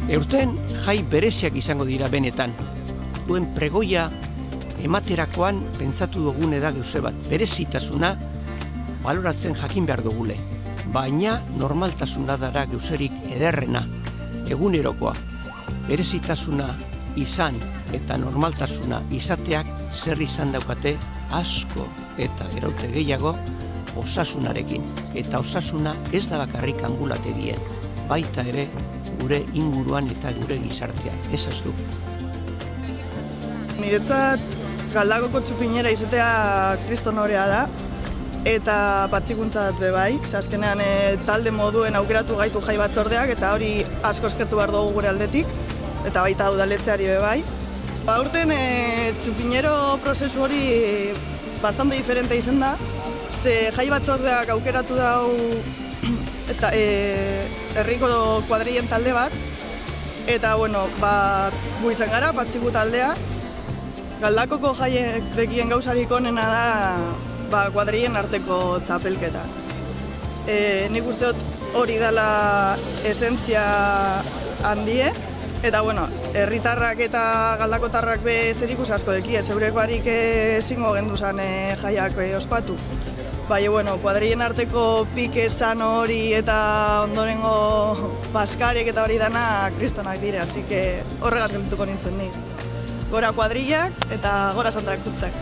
Eurten jai bereziak izango dira benetan. Duen pregoia ematerakoan pentsatu dugune da gauze bat. Berezitasuna baloratzen jakin behar dugule. Baina normaltasuna dara gauzerik ederrena, egunerokoa. Berezitasuna izan eta normaltasuna izateak zer izan daukate asko eta geraute gehiago osasunarekin. Eta osasuna ez da bakarrik ambulategien, baita ere gure inguruan eta gure gizartean, ez du. Niretzat Galdakoko txupinera izatea kristonorea da, eta patxikuntzat be bai, azkenean talde moduen aukeratu gaitu jai batzordeak, eta hori asko eskertu behar dugu gure aldetik, eta baita udaletxeari be bai. Aurten txupinero prozesu hori bastante diferente izan da, ze jai batzordeak aukeratu dau eta herriko kuadrien talde bat, eta bueno, gu izan gara, patxiku taldea. Galdakoko jaiek dekien gauzarik onena da kuadrien arteko txapelketa. Nik uste dut hori dela esentzia handie, eta bueno, herritarrak eta galdakotarrak be zerikus asko dekie, zeurekoarik ezingo genduzan jaiak ospatu. Baina, bueno, kuadrien arteko pike sano hori eta ondorengo paskarek eta hori dana kristonak dire, así que horregaz geldituko nintzen nik. Gora kuadrillak eta gora Santa Cruzak.